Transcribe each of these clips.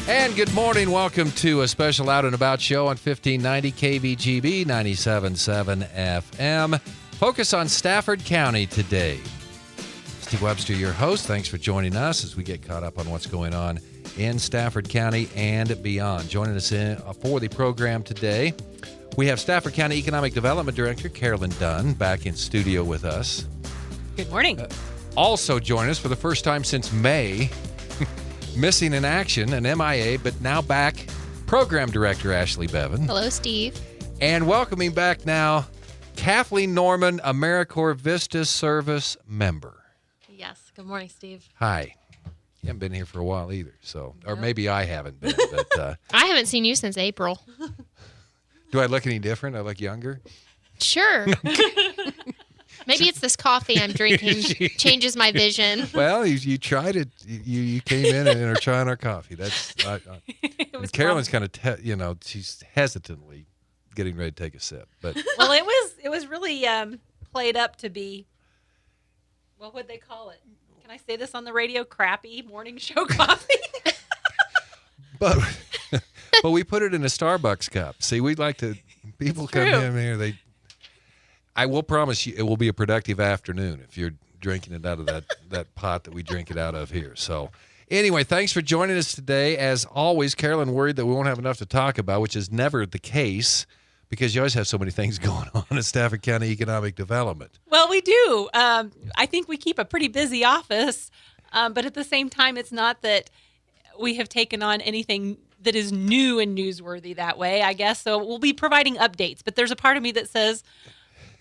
And good morning. Welcome to a special Out and About show on 1590 KVGB 97.7 FM. Focus on Stafford County today. Steve Webster, your host. Thanks for joining us as we get caught up on what's going on in Stafford County and beyond. Joining us for the program today, we have Stafford County Economic Development Director Carolyn Dunn back in studio with us. Good morning. Also joining us for the first time since May, missing in action, an MIA, but now back, Program Director Ashley Bevan. Hello, Steve. And welcoming back now, Kathleen Norman, AmeriCorps Vista Service member. Yes. Good morning, Steve. Hi. You haven't been here for a while either, so, or maybe I haven't been, but... I haven't seen you since April. Do I look any different? I look younger? Sure. Maybe it's this coffee I'm drinking changes my vision. Well, you tried it. You came in and are trying our coffee. That's and Carolyn's kind of she's hesitantly getting ready to take a sip. But well, it was really played up to be. What would they call it? Can I say this on the radio? Crappy morning show coffee. but we put it in a Starbucks cup. See, we'd like to. People come in here. I will promise you it will be a productive afternoon if you're drinking it out of that pot that we drink it out of here. So anyway, thanks for joining us today. As always, Carolyn worried that we won't have enough to talk about, which is never the case because you always have so many things going on at Stafford County Economic Development. Well, we do. I think we keep a pretty busy office, but at the same time, it's not that we have taken on anything that is new and newsworthy that way, I guess. So we'll be providing updates, but there's a part of me that says,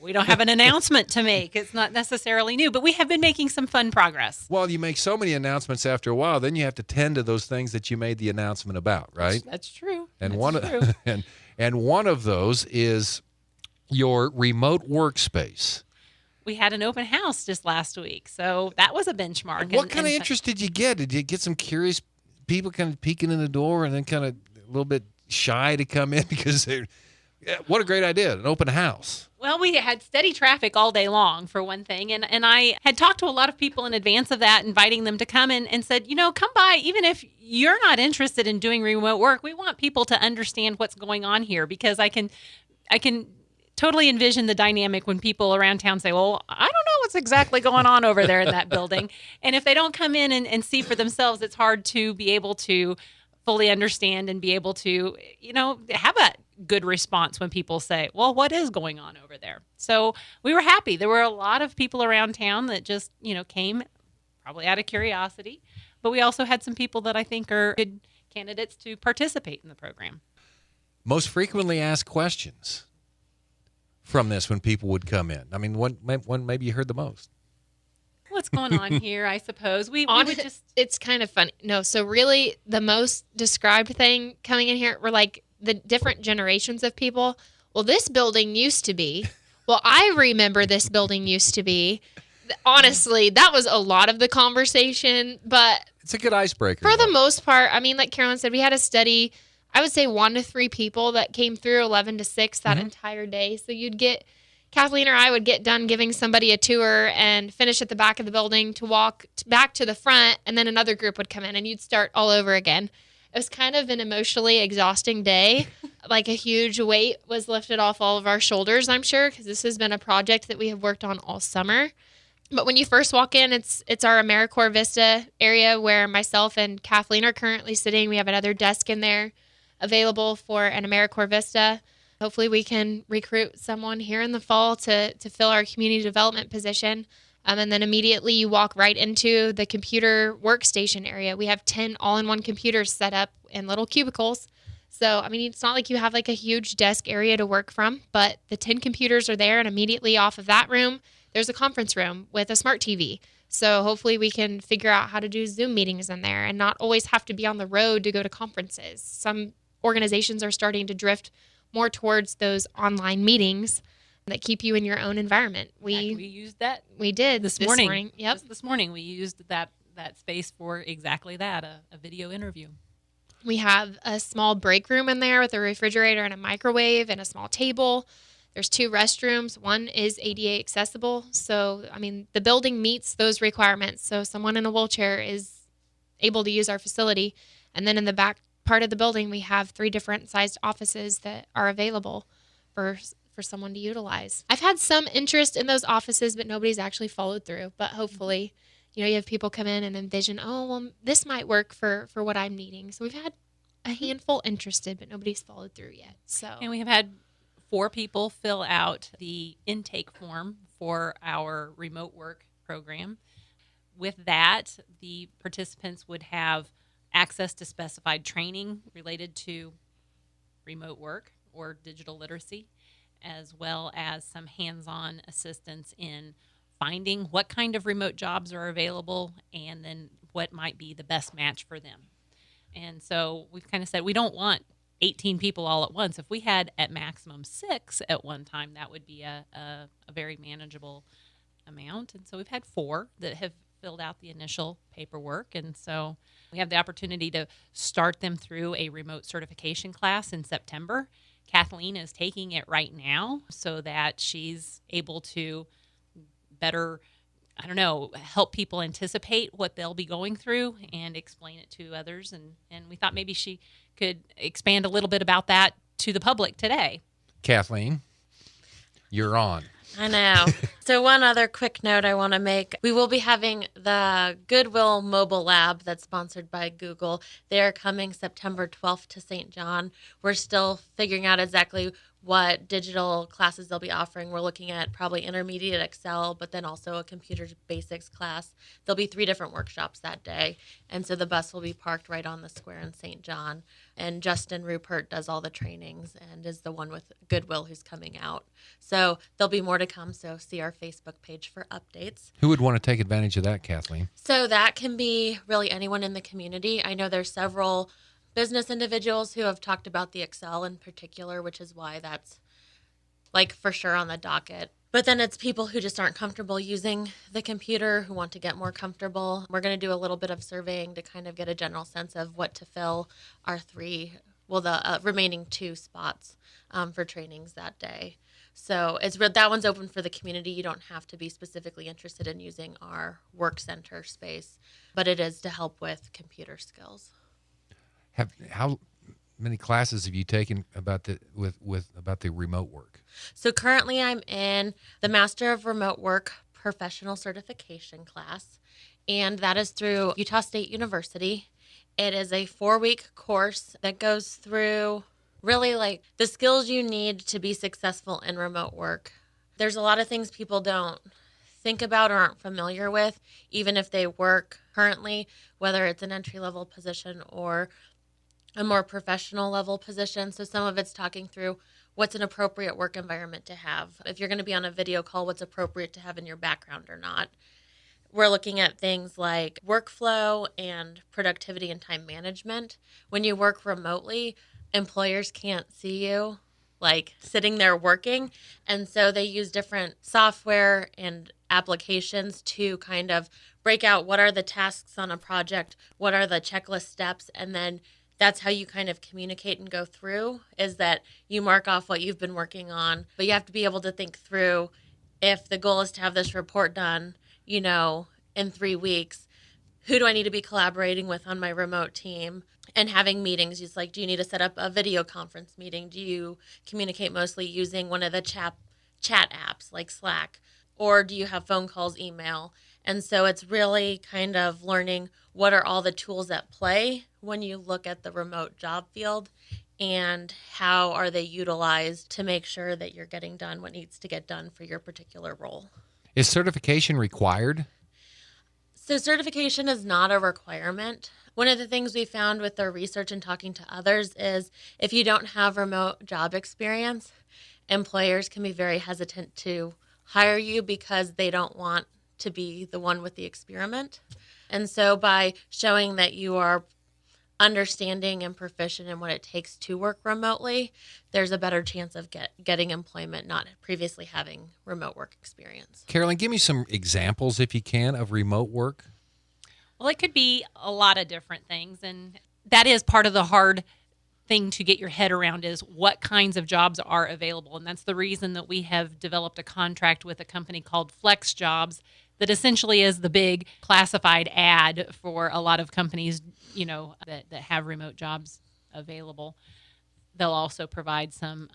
we don't have an announcement to make. It's not necessarily new, but we have been making some fun progress. Well, you make so many announcements after a while, then you have to tend to those things that you made the announcement about, right? That's true. And one of those is your remote workspace. We had an open house just last week, so that was a benchmark. What kind of interest did you get? Did you get some curious people kind of peeking in the door and then kind of a little bit shy to come in because they're... Yeah, what a great idea, an open house. Well, we had steady traffic all day long, for one thing, and I had talked to a lot of people in advance of that, inviting them to come in and said, come by, even if you're not interested in doing remote work, we want people to understand what's going on here, because I can totally envision the dynamic when people around town say, well, I don't know what's exactly going on over there in that building, and if they don't come in and see for themselves, it's hard to be able to fully understand and be able to, have a good response when people say, well, what is going on over there? So we were happy. There were a lot of people around town that just, came probably out of curiosity, but we also had some people that I think are good candidates to participate in the program. Most frequently asked questions from this when people would come in. I mean, one maybe you heard the most. What's going on here, I suppose. It's kind of funny. No, so really the most described thing coming in here were like the different generations of people. Well, this building used to be. Well, I remember this building used to be. Honestly, that was a lot of the conversation, but it's a good icebreaker. For the most part, I mean, like Carolyn said, we had a steady, I would say 1 to 3 people that came through 11 to 6 that entire day. So you'd get Kathleen or I would get done giving somebody a tour and finish at the back of the building to walk back to the front, and then another group would come in and you'd start all over again. It was kind of an emotionally exhausting day. Like a huge weight was lifted off all of our shoulders, I'm sure, because this has been a project that we have worked on all summer. But when you first walk in, it's our AmeriCorps Vista area where myself and Kathleen are currently sitting. We have another desk in there available for an AmeriCorps Vista. Hopefully we can recruit someone here in the fall to fill our community development position. And then immediately you walk right into the computer workstation area. We have 10 all-in-one computers set up in little cubicles. So, I mean, it's not like you have like a huge desk area to work from, but the 10 computers are there, and immediately off of that room, there's a conference room with a smart TV. So hopefully we can figure out how to do Zoom meetings in there and not always have to be on the road to go to conferences. Some organizations are starting to drift more towards those online meetings that keep you in your own environment. We used that. We did this morning. Yep. Just this morning we used that space for exactly that, a video interview. We have a small break room in there with a refrigerator and a microwave and a small table. There's 2 restrooms. One is ADA accessible. So, I mean, the building meets those requirements. So someone in a wheelchair is able to use our facility. And then in the back part of the building, we have 3 different sized offices that are available for someone to utilize. I've had some interest in those offices, but nobody's actually followed through. But hopefully, you have people come in and envision, oh, well, this might work for what I'm needing. So we've had a handful interested, but nobody's followed through yet. So, And we have had 4 people fill out the intake form for our remote work program. With that, the participants would have access to specified training related to remote work or digital literacy, as well as some hands-on assistance in finding what kind of remote jobs are available and then what might be the best match for them. And so we've kind of said we don't want 18 people all at once. If we had at maximum 6 at one time, that would be a very manageable amount. And so we've had 4 that have filled out the initial paperwork. And so we have the opportunity to start them through a remote certification class in September. Kathleen is taking it right now so that she's able to better, help people anticipate what they'll be going through and explain it to others. And we thought maybe she could expand a little bit about that to the public today. Kathleen, you're on. I know. So one other quick note I want to make. We will be having the Goodwill Mobile Lab that's sponsored by Google. They are coming September 12th to St. John. We're still figuring out exactly what digital classes they'll be offering. We're looking at probably intermediate Excel, but then also a computer basics class. There'll be 3 different workshops that day. And so the bus will be parked right on the square in St. John. And Justin Rupert does all the trainings and is the one with Goodwill who's coming out. So there'll be more to come. So see our Facebook page for updates. Who would want to take advantage of that, Kathleen? So that can be really anyone in the community. I know there's several business individuals who have talked about the Excel in particular, which is why that's for sure on the docket. But then it's people who just aren't comfortable using the computer, who want to get more comfortable. We're going to do a little bit of surveying to kind of get a general sense of what to fill our the remaining 2 spots for trainings that day. So that one's open for the community. You don't have to be specifically interested in using our work center space, but it is to help with computer skills. How many classes have you taken about the remote work? So currently I'm in the Master of Remote Work Professional Certification class, and that is through Utah State University. It is a 4-week course that goes through really the skills you need to be successful in remote work. There's a lot of things people don't think about or aren't familiar with, even if they work currently, whether it's an entry-level position or a more professional level position. So some of it's talking through what's an appropriate work environment to have. If you're going to be on a video call, what's appropriate to have in your background or not. We're looking at things like workflow and productivity and time management. When you work remotely, employers can't see you sitting there working. And so they use different software and applications to kind of break out what are the tasks on a project, what are the checklist steps, and then that's how you kind of communicate and go through, is that you mark off what you've been working on, but you have to be able to think through, if the goal is to have this report done, in 3 weeks, who do I need to be collaborating with on my remote team? And having meetings, just do you need to set up a video conference meeting? Do you communicate mostly using one of the chat apps like Slack? Or do you have phone calls, email? And so it's really kind of learning what are all the tools at play when you look at the remote job field and how are they utilized to make sure that you're getting done what needs to get done for your particular role. Is certification required? So certification is not a requirement. One of the things we found with our research and talking to others is if you don't have remote job experience, employers can be very hesitant to hire you because they don't want to be the one with the experiment. And so by showing that you are understanding and proficient in what it takes to work remotely, there's a better chance of getting employment, not previously having remote work experience. Carolyn, give me some examples, if you can, of remote work. Well, it could be a lot of different things, and that is part of the hard thing to get your head around, is what kinds of jobs are available. And that's the reason that we have developed a contract with a company called FlexJobs that essentially is the big classified ad for a lot of companies, that have remote jobs available. They'll also provide some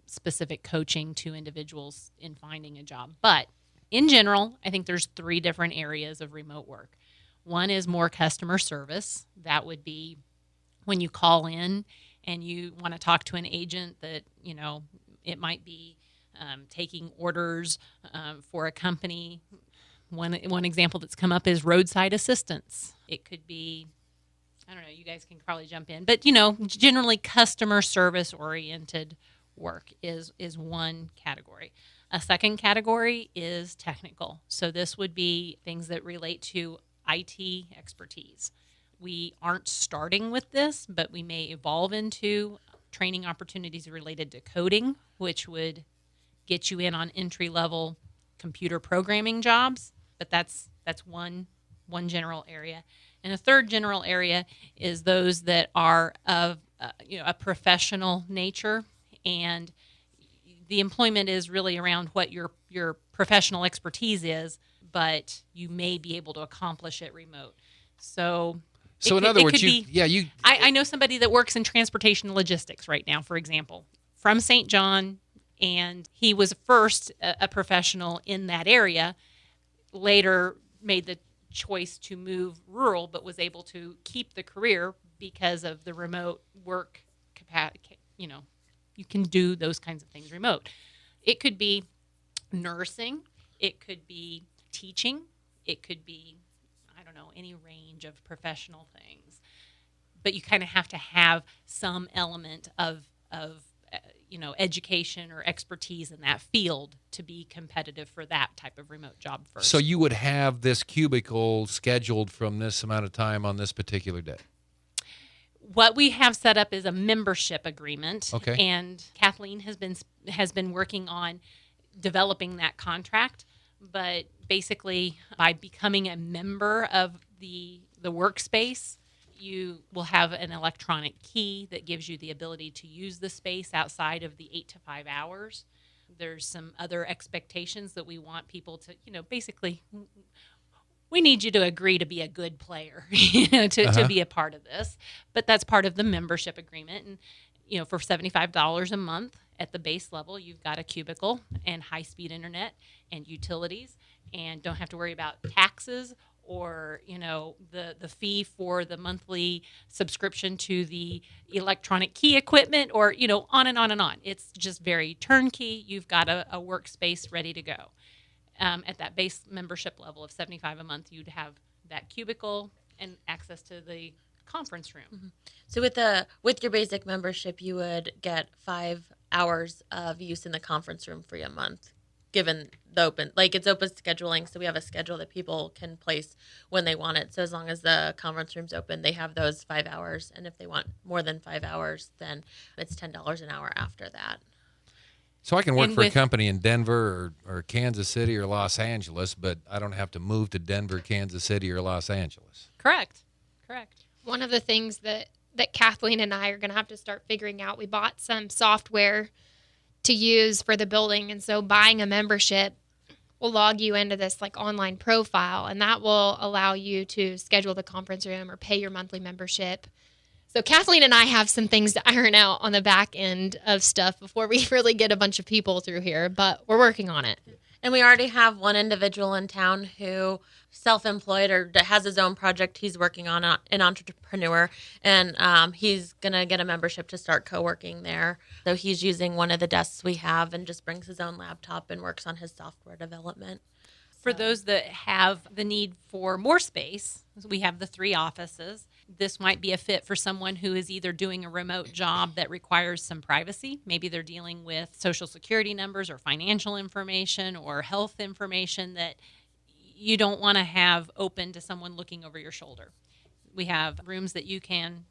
specific coaching to individuals in finding a job. But in general, I think there's 3 different areas of remote work. One is more customer service. That would be when you call in and you want to talk to an agent that, it might be taking orders for a company. One example that's come up is roadside assistance. It could be, I don't know, you guys can probably jump in, but generally customer service oriented work is one category. A second category is technical. So this would be things that relate to IT expertise. We aren't starting with this, but we may evolve into training opportunities related to coding, which would get you in on entry-level computer programming jobs. But that's one general area. And a third general area is those that are of a professional nature, and the employment is really around what your professional expertise is, but you may be able to accomplish it remote. So in other words, I know somebody that works in transportation logistics right now, for example, from St. John, and he was first a professional in that area, later made the choice to move rural, but was able to keep the career because of the remote work capacity. You can do those kinds of things remote. It could be nursing. It could be teaching. It could be, I don't know, any range of professional things. But you kind of have to have some element of education or expertise in that field to be competitive for that type of remote job first. So you would have this cubicle scheduled from this amount of time on this particular day? What we have set up is a membership agreement. Okay. And Kathleen has been working on developing that contract. But basically, by becoming a member of the Workspace, you will have an electronic key that gives you the ability to use the space outside of the 8 to 5 hours. There's some other expectations that we want people to, basically, we need you to agree to be a good player, to be a part of this. But that's part of the membership agreement. And, for $75 a month at the base level, you've got a cubicle and high-speed internet and utilities, and don't have to worry about taxes or the fee for the monthly subscription to the electronic key equipment, or on and on and on. It's just very turnkey. You've got a workspace ready to go. At that base membership level of $75 a month, you'd have that cubicle and access to the conference room. Mm-hmm. So with your basic membership, you would get 5 hours of use in the conference room for a month, given it's open scheduling. So we have a schedule that people can place when they want it. So as long as the conference room's open, they have those 5 hours. And if they want more than 5 hours, then it's $10 an hour after that. So I can work for a company in Denver or Kansas City or Los Angeles, but I don't have to move to Denver, Kansas City, or Los Angeles. Correct. One of the things that Kathleen and I are going to have to start figuring out, we bought some software to use for the building. And so buying a membership will log you into this online profile, and that will allow you to schedule the conference room or pay your monthly membership. So Kathleen and I have some things to iron out on the back end of stuff before we really get a bunch of people through here, but we're working on it. And we already have one individual in town who self-employed or has his own project he's working on, an entrepreneur, and he's going to get a membership to start co-working there. So he's using one of the desks we have and just brings his own laptop and works on his software development. For those that have the need for more space, we have the 3 offices. This might be a fit for someone who is either doing a remote job that requires some privacy. Maybe they're dealing with social security numbers or financial information or health information that you don't want to have open to someone looking over your shoulder. We have rooms that you can,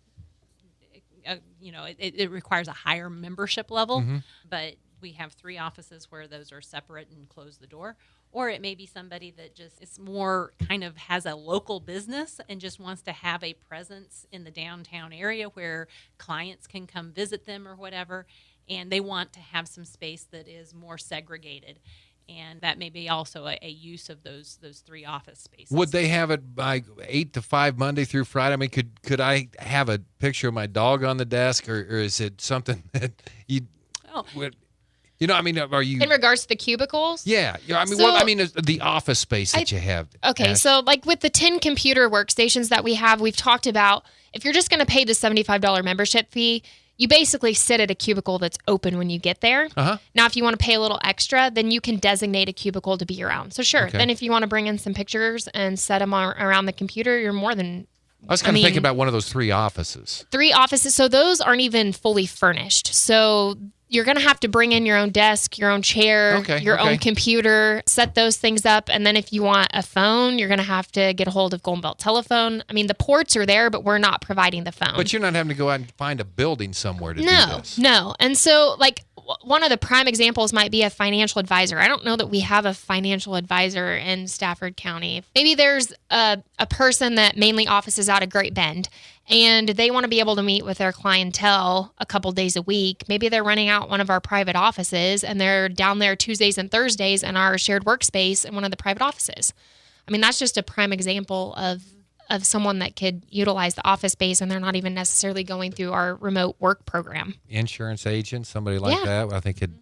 it requires a higher membership level, but we have 3 offices where those are separate and close the door. Or it may be somebody that just is more kind of has a local business and just wants to have a presence in the downtown area where clients can come visit them or whatever, and they want to have some space that is more segregated. And that may be also a use of those 3 office spaces. Would they have it by 8 to 5 Monday through Friday? I mean, could I have a picture of my dog on the desk, or is it something that you would? I mean, are you In regards to the cubicles? Yeah. I mean, the office space that you have. Okay, Ash. so like with the 10 computer workstations that we have, we've talked about if you're just going to pay the $75 membership fee, you basically sit at a cubicle that's open when you get there. Uh-huh. Now, if you want to pay a little extra, then you can designate a cubicle to be your own. So sure, Okay. then if you want to bring in some pictures and set them around the computer, you're more than... I was kind of thinking about one of those 3 offices. 3 offices. So those aren't even fully furnished. So you're going to have to bring in your own desk, your own chair, your own computer, set those things up. And then if you want a phone, you're going to have to get a hold of Golden Belt Telephone. I mean, the ports are there, but we're not providing the phone. But you're not having to go out and find a building somewhere to do this. No. And so, like, one of the prime examples might be a financial advisor. I don't know that we have a financial advisor in Stafford County. Maybe there's a person that mainly offices out of Great Bend, and they want to be able to meet with their clientele a couple days a week. Maybe they're running out one of our private offices, and they're down there Tuesdays and Thursdays in our shared workspace in one of the private offices. I mean, that's just a prime example of someone that could utilize the office space, and they're not even necessarily going through our remote work program. Insurance agent, somebody like that, I think could.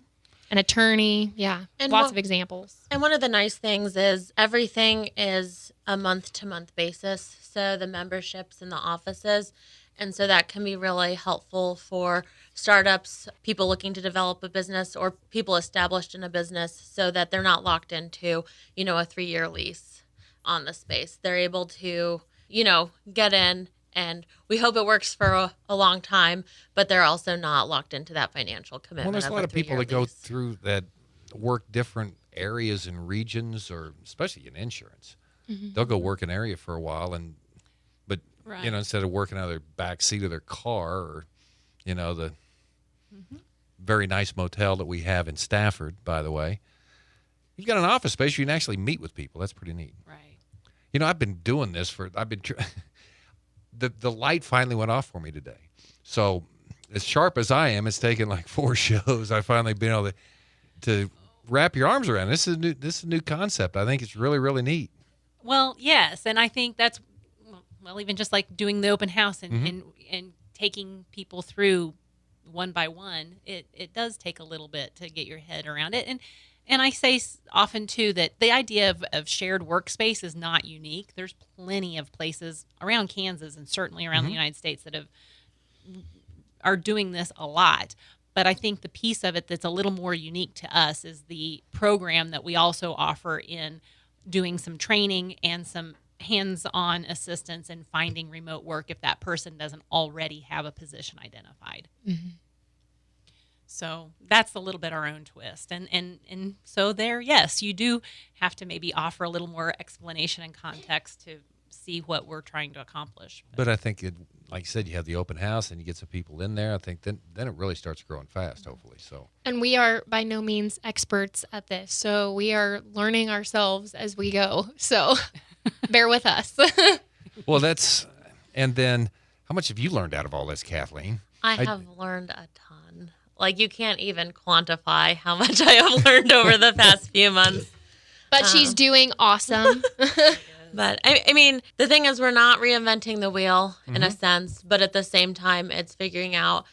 An attorney, And lots of examples. And one of the nice things is everything is a month-to-month basis, so the memberships in the offices, and so that can be really helpful for startups, people looking to develop a business, or people established in a business, so that they're not locked into, a 3-year lease on the space. They're able to, get in, and we hope it works for a long time, but they're also not locked into that financial commitment. Well, there's a lot of people that go lease. through that work different areas and regions, or especially in insurance. Mm-hmm. They'll go work an area for a while, but Right. instead of working out of their back seat of their car, or the very nice motel that we have in Stafford, by the way, you've got an office space where you can actually meet with people. That's pretty neat. Right. I've been doing this the light finally went off for me today. So as sharp as I am, it's taken like 4 shows. I've finally been able to wrap your arms around. This is a new concept. I think it's really, really neat. Well, yes, and I think that's even just like doing the open house and taking people through one by one. It does take a little bit to get your head around it, and I say often too that the idea of shared workspace is not unique. There's plenty of places around Kansas and certainly around the United States that are doing this a lot. But I think the piece of it that's a little more unique to us is the program that we also offer in doing some training and some hands-on assistance in finding remote work if that person doesn't already have a position identified. Mm-hmm. So that's a little bit our own twist. And so there, yes, you do have to maybe offer a little more explanation and context to see what we're trying to accomplish. But I think, like you said, you have the open house and you get some people in there. I think then it really starts growing fast, hopefully. So. And we are by no means experts at this, so we are learning ourselves as we go. So bear with us. Well, and then how much have you learned out of all this, Kathleen? I have learned a ton. Like, you can't even quantify how much I have learned over the past few months. But she's doing awesome. But I mean, the thing is, we're not reinventing the wheel in a sense, but at the same time, it's figuring out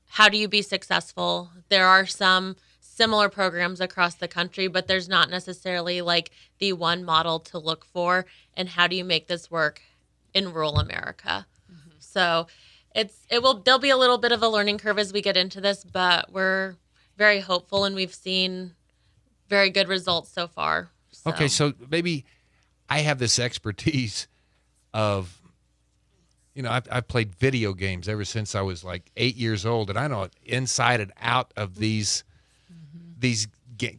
how do you be successful. There are some similar programs across the country, but there's not necessarily like the one model to look for. And how do you make this work in rural America? So there'll be a little bit of a learning curve as we get into this, but we're very hopeful and we've seen very good results so far. So. Okay, so maybe I have this expertise of, I've played video games ever since I was like 8 years old, and I know inside and out of these.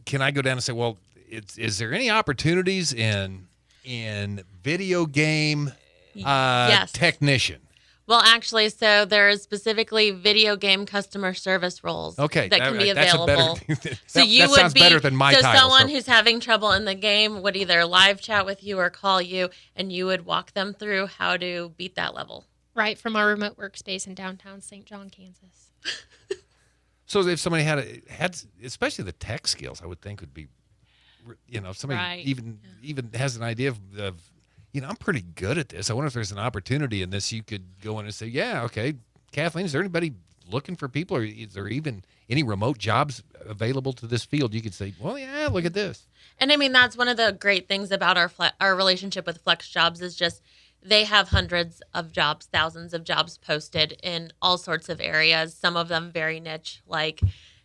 Can I go down and say, well, is there any opportunities in video game Yes. technician? Well, actually, so there's specifically video game customer service roles that can be available. That sounds better than my title. So someone who's having trouble in the game would either live chat with you or call you, and you would walk them through how to beat that level. Right from our remote workspace in downtown St. John, Kansas. So if somebody had especially the tech skills, I would think would be if somebody Right. even has an idea of I'm pretty good at this. I wonder if there's an opportunity in this. You could go in and say, yeah, okay, Kathleen, is there anybody looking for people, or is there even any remote jobs available to this field? You could say, well, yeah, look at this. And I mean, that's one of the great things about our relationship with FlexJobs is just they have hundreds of jobs, thousands of jobs posted in all sorts of areas, some of them very niche, like,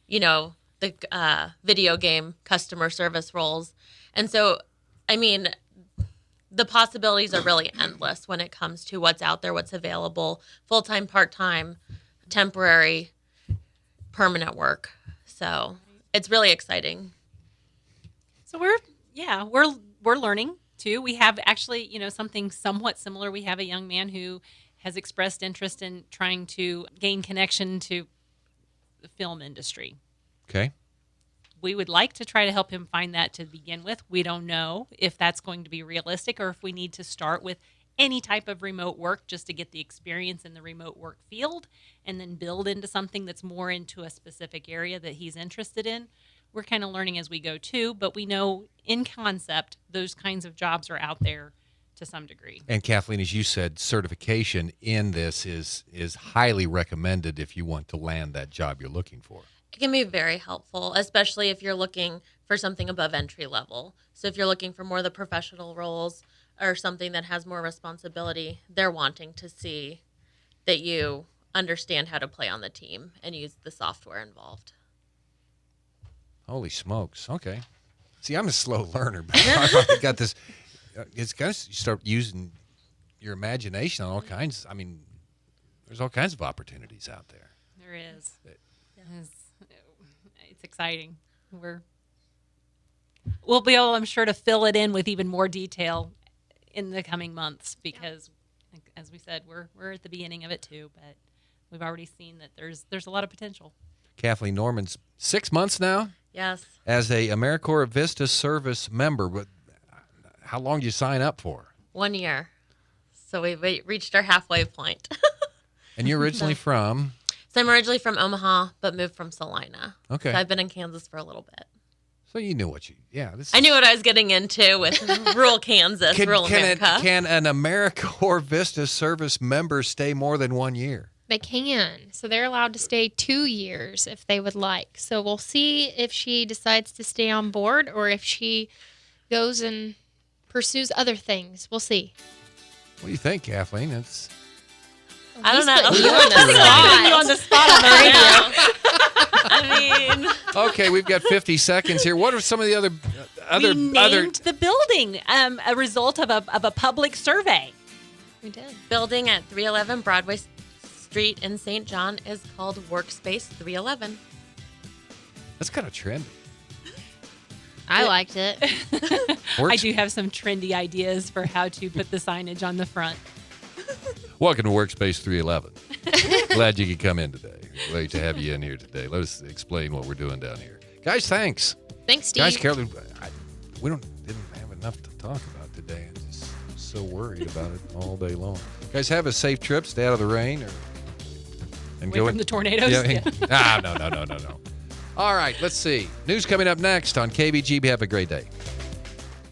the video game customer service roles. And so, I mean, the possibilities are really endless when it comes to what's out there, what's available, full-time, part-time, temporary, permanent work. So it's really exciting. So we're learning too. We have actually, something somewhat similar. We have a young man who has expressed interest in trying to gain connection to the film industry. Okay. We would like to try to help him find that to begin with. We don't know if that's going to be realistic or if we need to start with any type of remote work just to get the experience in the remote work field and then build into something that's more into a specific area that he's interested in. We're kind of learning as we go too, but we know in concept those kinds of jobs are out there to some degree. And Kathleen, as you said, certification in this is highly recommended if you want to land that job you're looking for. It can be very helpful, especially if you're looking for something above entry level. So if you're looking for more of the professional roles or something that has more responsibility, they're wanting to see that you understand how to play on the team and use the software involved. Holy smokes. Okay. See, I'm a slow learner, but I've got this. It's got to start using your imagination on all kinds. I mean, there's all kinds of opportunities out there. There is. It's exciting. We'll be able, I'm sure, to fill it in with even more detail in the coming months because, as we said, we're at the beginning of it too. But we've already seen that there's a lot of potential. Kathleen Norman's 6 months now. Yes. As a AmeriCorps Vista Service member, but how long did you sign up for? 1 year. So we reached our halfway point. And you're originally from? So I'm originally from Omaha, but moved from Salina. Okay. So I've been in Kansas for a little bit. So you knew I knew what I was getting into with rural Kansas, rural America. Can an AmeriCorps Vista Service member stay more than 1 year? They can. So they're allowed to stay 2 years if they would like. So we'll see if she decides to stay on board or if she goes and pursues other things. We'll see. What do you think, Kathleen? I don't know. You on the spot on the radio. I mean, Okay, we've got 50 seconds here. What are some of the other We named the building a result of a public survey. We did. building at 311 Broadway Street in St. John is called Workspace 311. That's kind of trendy. I liked it. I do have some trendy ideas for how to put the signage on the front. Welcome to Workspace 311. Glad you could come in today. Great to have you in here today. Let us explain what we're doing down here. Guys, thanks. Thanks, Steve. Guys, Carolyn, we didn't have enough to talk about today. I'm just so worried about it all day long. Guys, have a safe trip. Stay out of the rain. Away from the tornadoes? Yeah. No. All right, let's see. News coming up next on KBGB. Have a great day.